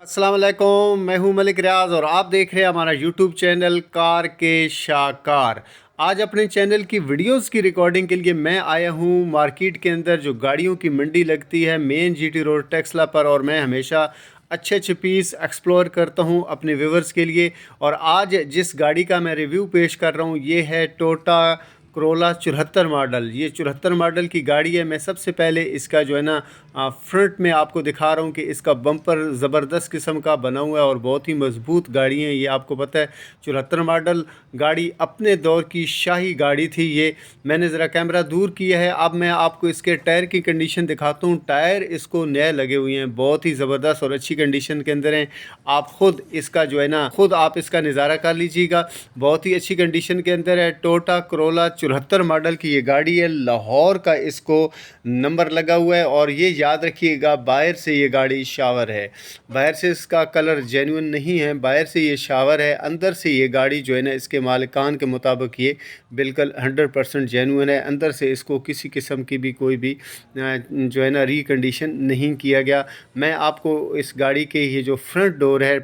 अस्सलाम वालेकुम, मैं हूं मलिक रियाज और आप देख रहे हैं हमारा यूट्यूब चैनल कार के शाकार। आज अपने चैनल की वीडियोस की रिकॉर्डिंग के लिए मैं आया हूं मार्केट के अंदर, जो गाड़ियों की मंडी लगती है मेन जीटी रोड टेक्सला पर, और मैं हमेशा अच्छे अच्छे पीस एक्सप्लोर करता हूं अपने व्यूवर्स के लिए। और आज जिस गाड़ी का मैं रिव्यू पेश कर रहा हूं ये है टोयोटा करोला 74 मॉडल। ये 74 मॉडल की गाड़ी है। मैं सबसे पहले इसका जो है ना फ्रंट में आपको दिखा रहा हूँ कि इसका बम्पर ज़बरदस्त किस्म का बना हुआ है और बहुत ही मजबूत गाड़ी है ये। आपको पता है 74 मॉडल गाड़ी अपने दौर की शाही गाड़ी थी ये। मैंने ज़रा कैमरा दूर किया है, अब मैं आपको इसके टायर की कंडीशन दिखाता हूँ। टायर इसको नए लगे हुए हैं, बहुत ही ज़बरदस्त और अच्छी कंडीशन के अंदर हैं। आप ख़ुद इसका जो है ना आप इसका नज़ारा कर लीजिएगा, बहुत ही अच्छी कंडीशन के अंदर है। टोयोटा करोला 74 मॉडल की ये गाड़ी है, लाहौर का इसको नंबर लगा हुआ है। और ये याद रखिएगा बाहर से ये गाड़ी शावर है, बाहर से इसका कलर जेन्युइन नहीं है, बाहर से ये शावर है, अंदर से ये गाड़ी जो है ना इसके मालिकान के मुताबिक ये बिल्कुल 100% जेन्युइन है। अंदर से इसको किसी किस्म की भी कोई भी जो है ना रिकंडीशन नहीं किया गया। मैं आपको इस गाड़ी के ये जो फ्रंट डोर है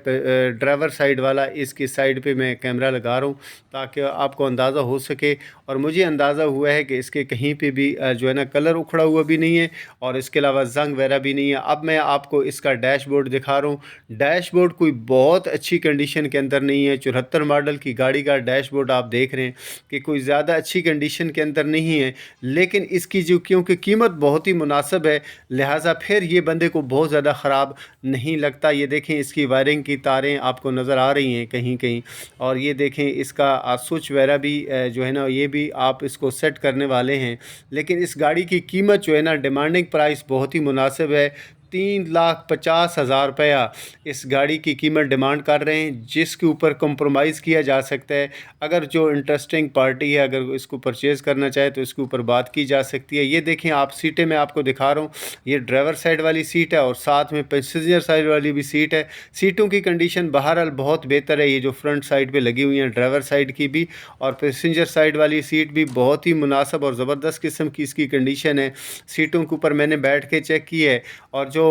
ड्राइवर साइड वाला, इसकी साइड पे मैं कैमरा लगा रहा हूँ ताकि आपको अंदाज़ा हो सके। और मुझे अंदाज़ा हुआ है कि इसके कहीं पे भी जो है ना कलर उखड़ा हुआ भी नहीं है और इसके अलावा जंग वगैरह भी नहीं है। अब मैं आपको इसका डैशबोर्ड दिखा रहा हूँ। डैशबोर्ड कोई बहुत अच्छी कंडीशन के अंदर नहीं है। 74 मॉडल की गाड़ी का डैशबोर्ड आप देख रहे हैं कि कोई ज़्यादा अच्छी कंडीशन के अंदर नहीं है, लेकिन इसकी जो क्योंकि कीमत बहुत ही मुनासिब है लिहाजा फिर ये बंदे को बहुत ज़्यादा ख़राब नहीं लगता। ये देखें इसकी वायरिंग की तारें आपको नज़र आ रही हैं कहीं कहीं, और ये देखें इसका स्विच वगैरह भी जो है ना ये भी आप इसको सेट करने वाले हैं। लेकिन इस गाड़ी की कीमत जो है ना डिमांडिंग प्राइस बहुत ही मुनासिब है। 3,50,000 रुपया इस गाड़ी की कीमत डिमांड कर रहे हैं, जिसके ऊपर कंप्रोमाइज़ किया जा सकता है। अगर जो इंटरेस्टिंग पार्टी है अगर इसको परचेज़ करना चाहे तो इसके ऊपर बात की जा सकती है। ये देखें आप सीटें मैं आपको दिखा रहा हूँ, ये ड्राइवर साइड वाली सीट है और साथ में पैसेंजर साइड वाली भी सीट है। सीटों की कंडीशन बहरहाल बहुत बेहतर है, ये जो फ्रंट साइड पर लगी हुई हैं ड्राइवर साइड की भी और पैसेंजर साइड वाली सीट भी बहुत ही मुनासिब और ज़बरदस्त किस्म की इसकी कंडीशन है। सीटों के ऊपर मैंने बैठ के चेक की है और जो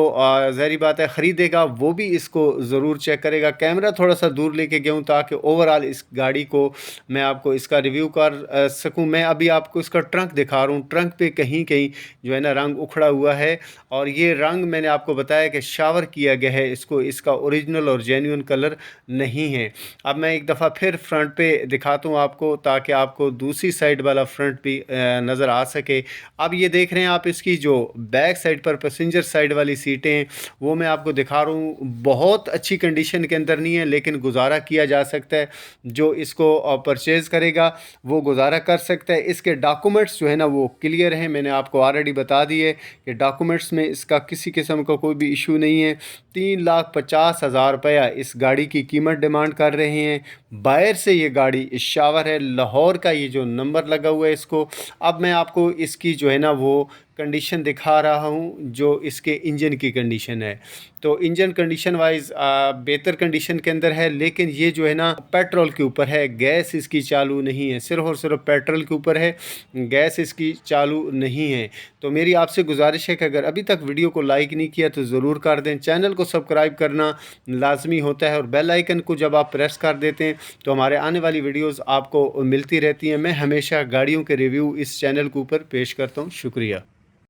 ज़ाहिर बात है ख़रीदेगा वो भी इसको ज़रूर चेक करेगा। कैमरा थोड़ा सा दूर लेके गया हूँ ताकि ओवरऑल इस गाड़ी को मैं आपको इसका रिव्यू कर सकूँ। मैं अभी आपको इसका ट्रंक दिखा रहा हूँ। ट्रंक पे कहीं कहीं जो है ना रंग उखड़ा हुआ है और ये रंग मैंने आपको बताया कि शावर किया गया है इसको, इसका ओरिजिनल और जेन्युइन कलर नहीं है। अब मैं एक दफ़ा फिर फ्रंट पे दिखाता हूँ आपको ताकि आपको दूसरी साइड वाला फ्रंट भी नज़र आ सके। अब ये देख रहे हैं आप इसकी जो बैक साइड पर पैसेंजर साइड वाली सीटें हैं वो मैं आपको दिखा रहा हूँ। बहुत अच्छी कंडीशन के अंदर नहीं है लेकिन गुजारा किया जा सकता है, जो इसको परचेज़ करेगा वो गुजारा कर सकता है। इसके डॉक्यूमेंट्स जो है ना वो क्लियर हैं, मैंने आपको ऑलरेडी बता दिए कि डॉक्यूमेंट्स में इसका किसी किस्म का कोई भी इशू नहीं है। 3,50,000 रुपया इस गाड़ी की कीमत डिमांड कर रहे हैं। बाहर से ये गाड़ी शावर है, लाहौर का ये जो नंबर लगा हुआ है इसको। अब मैं आपको इसकी जो है ना वो कंडीशन दिखा रहा हूँ, जो इसके इंजन की कंडीशन है। तो इंजन कंडीशन वाइज बेहतर कंडीशन के अंदर है, लेकिन ये जो है ना पेट्रोल के ऊपर है, गैस इसकी चालू नहीं है, सिर्फ और सिर्फ पेट्रोल के ऊपर है, गैस इसकी चालू नहीं है। तो मेरी आपसे गुजारिश है कि अगर अभी तक वीडियो को लाइक नहीं किया तो ज़रूर कर दें। चैनल को सब्सक्राइब करना लाजमी होता है और बेल आइकन को जब आप प्रेस कर देते हैं तो हमारे आने वाली वीडियोज़ आपको मिलती रहती हैं। मैं हमेशा गाड़ियों के रिव्यू इस चैनल के ऊपर पेश करता हूँ। शुक्रिया।